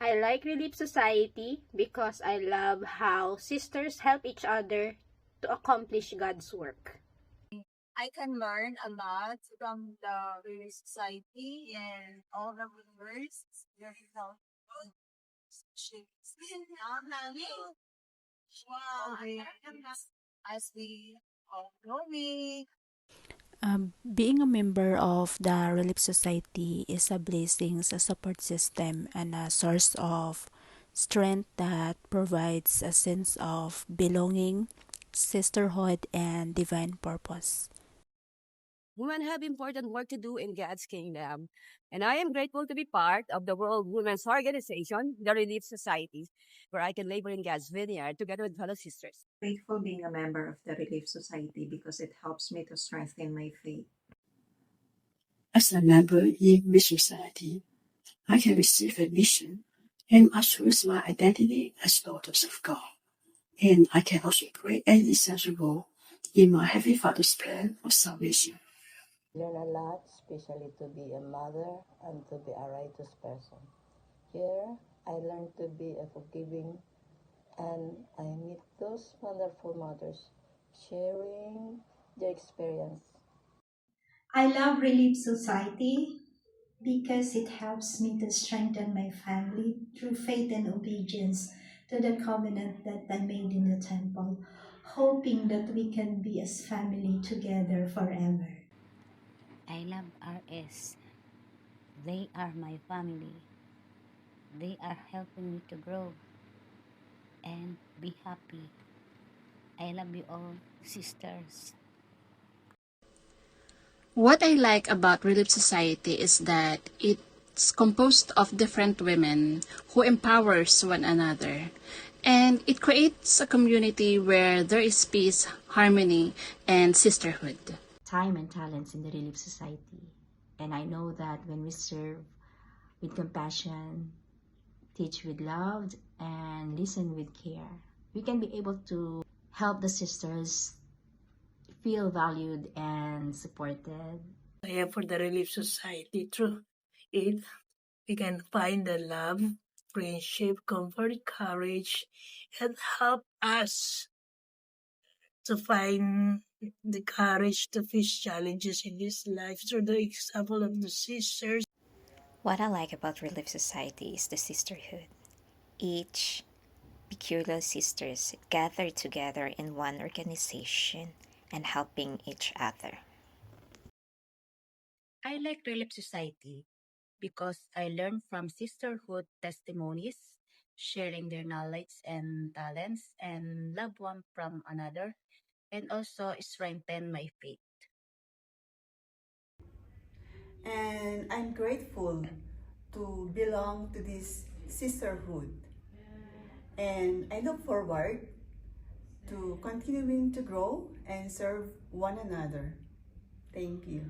I like Relief Society because I love how sisters help each other to accomplish God's work. I can learn a lot from the Relief Society and all the members. Very helpful. Wow. As we all know me. Being a member of the Relief Society is a blessing, a support system, and a source of strength that provides a sense of belonging, sisterhood, and divine purpose. Women have important work to do in God's kingdom, and I am grateful to be part of the World Women's Organization, the Relief Society, where I can labor in God's vineyard together with fellow sisters. Grateful being a member of the Relief Society because it helps me to strengthen my faith. As a member in this society, I can receive a mission and assert my identity as daughters of God. And I can also play an essential role in my Heavenly Father's plan of salvation. Learn a lot, especially to be a mother and to be a righteous person. Here, I learn to be a forgiving, and I meet those wonderful mothers sharing their experience. I love Relief Society because it helps me to strengthen my family through faith and obedience to the covenant that I made in the temple, hoping that we can be as family together forever. I love RS. They are my family. They are helping me to grow and be happy. I love you all, sisters. What I like about Relief Society is that it's composed of different women who empowers one another. And it creates a community where there is peace, harmony, and sisterhood. Time and talents in the Relief Society. And I know that when we serve with compassion, teach with love, and listen with care, we can be able to help the sisters feel valued and supported. I am for the Relief Society. Through it, we can find the love, friendship, comfort, courage, and help us to find the courage to face challenges in this life through the example of the sisters. What I like about Relief Society is the sisterhood. Each peculiar sisters gather together in one organization and helping each other. I like Relief Society because I learn from sisterhood testimonies, sharing their knowledge and talents, and love one from another, and also strengthen my faith. And I'm grateful to belong to this sisterhood. And I look forward to continuing to grow and serve one another. Thank you.